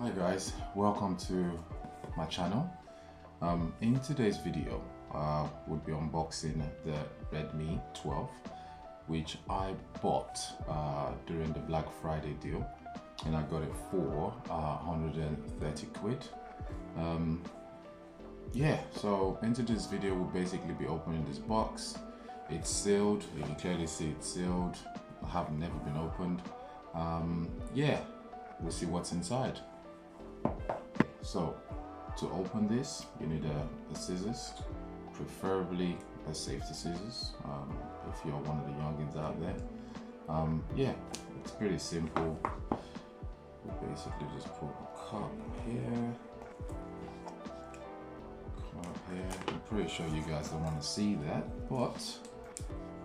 Hi guys, welcome to my channel. In today's video, we'll be unboxing the Redmi 12, which I bought during the Black Friday deal, and I got it for 130 quid. Yeah, so into this video we'll basically be opening this box. It's sealed, you can clearly see it's sealed. I have never been opened. Yeah, we'll see what's inside. So to open this, you need a scissors, preferably a safety scissors if you're one of the youngins out there. Yeah, it's pretty simple. We basically just put a cup here. I'm pretty sure you guys don't want to see that, but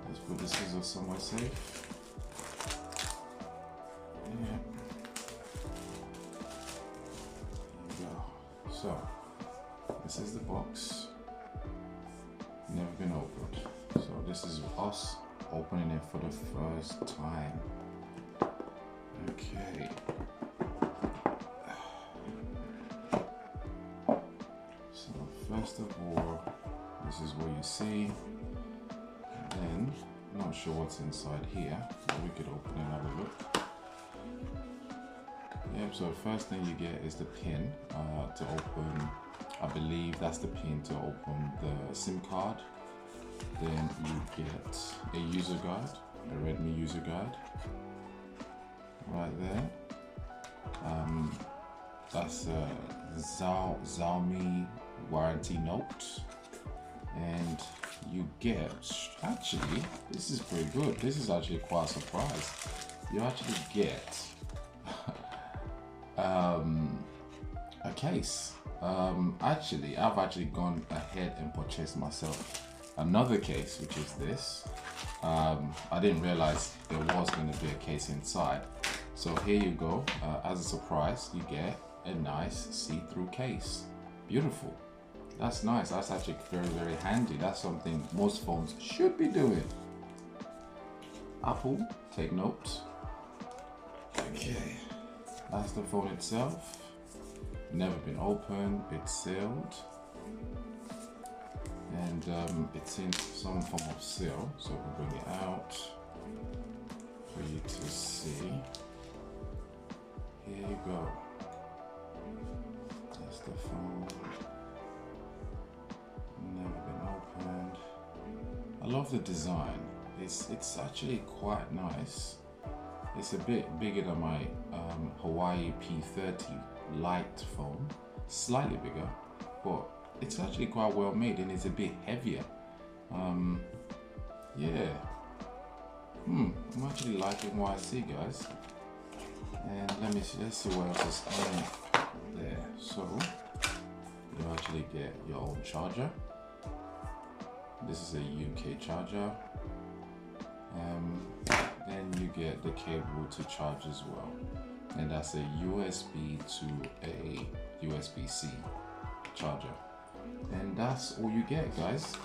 let's put the scissors somewhere safe. Yeah. So, this is the box, never been opened. So this is us opening it for the first time. Okay. So first of all, this is what you see. And then, I'm not sure what's inside here, but we could open and have a look. Yep, so the first thing you get is the pin to open, I believe that's the pin to open the SIM card. Then you get a user guide, a Redmi user guide, right there. That's a Xiaomi warranty note. And you get, actually, this is pretty good. This is actually quite a surprise. You actually get a case. Actually, I've actually gone ahead and purchased myself another case, which is this. I didn't realize there was going to be a case inside. So here you go. As a surprise, you get a nice see-through case. Beautiful. That's nice. That's actually very, very handy. That's something most phones should be doing. Apple, take note. Okay. That's the phone itself. Never been opened, it's sealed. And it's in some form of seal, so we'll bring it out for you to see. Here you go. That's the phone. Never been opened. I love the design. It's actually quite nice. It's a bit bigger than my Huawei P30 Lite phone, slightly bigger, but it's actually quite well made and it's a bit heavier. Yeah. I'm actually liking what I see, guys. And let's see what else is in there. So you actually get your own charger. This is a UK charger. Then you get the cable to charge as well, and that's a USB to a USB-C charger, and that's all you get, guys.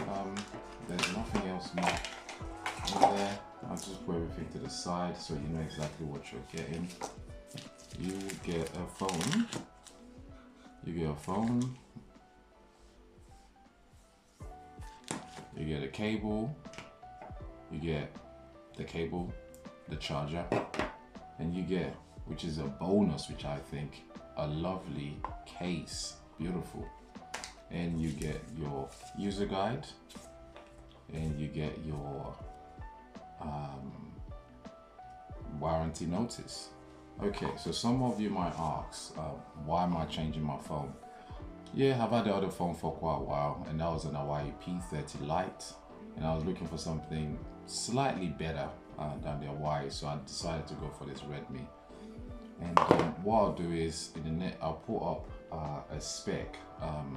There's nothing else more in there. I'll just put everything to the side so you know exactly what you're getting. You get a phone. You get a phone. You get a cable. You get the cable, the charger, and you get, which is a bonus, which I think, a lovely case. Beautiful. And you get your user guide, and you get your warranty notice. Okay, so some of you might ask, why am I changing my phone? Yeah, I've had the other phone for quite a while, and that was an Huawei P30 Lite, and I was looking for something slightly better than the Huawei, so I decided to go for this Redmi. And what I'll do is in the net I'll put up a spec,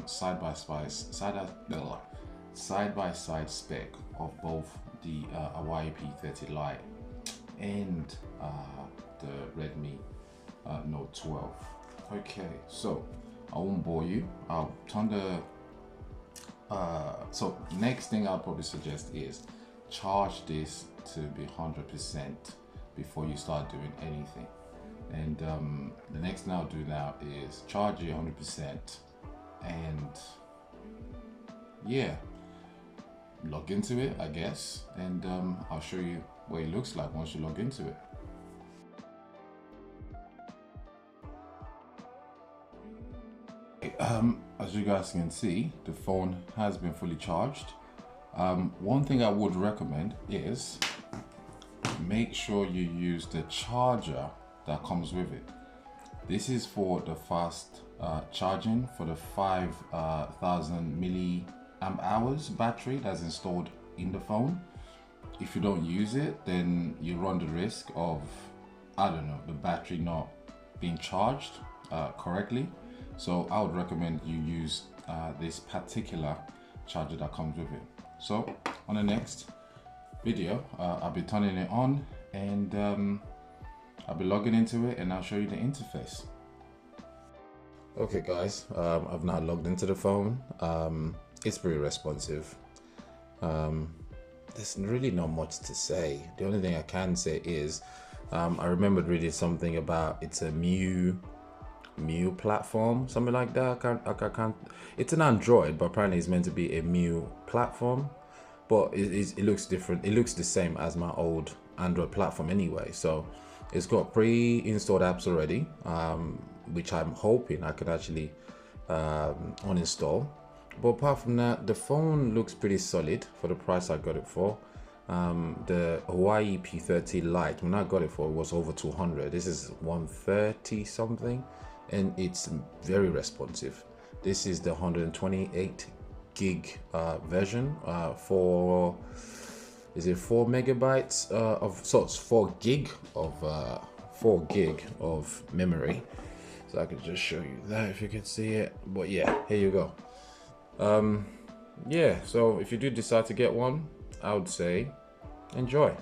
side by side spec of both the Huawei P30 Lite and the Redmi Note 12. Okay, so I won't bore you. I'll turn the so next thing I'll probably suggest is charge this to be 100% before you start doing anything. And the next thing I'll do now is charge it 100%, and yeah, log into it, I guess, and I'll show you what it looks like once you log into it. As you guys can see, the phone has been fully charged. One thing I would recommend is make sure you use the charger that comes with it. This is for the fast charging for the 5,000 milliamp hours battery that's installed in the phone. If you don't use it, then you run the risk of, I don't know, the battery not being charged correctly. So I would recommend you use this particular charger that comes with it. So on the next video, I'll be turning it on, and I'll be logging into it, and I'll show you the interface. Okay guys, I've now logged into the phone. It's pretty responsive. There's really not much to say. The only thing I can say is I remembered reading something about it's a MIUI platform, something like that. I can't. It's an Android, but apparently it's meant to be a MIUI platform. But it looks different. It looks the same as my old Android platform anyway. So it's got pre-installed apps already, which I'm hoping I could actually uninstall. But apart from that, the phone looks pretty solid for the price I got it for. The Huawei P30 Lite, when I got it for, it was over 200. This is 130 something, and it's very responsive. This is the 128 gig version for, is it 4 megabytes of, so it's 4 gig of memory. So I could just show you that if you can see it. But yeah, here you go. Yeah, so if you do decide to get one, I would say enjoy.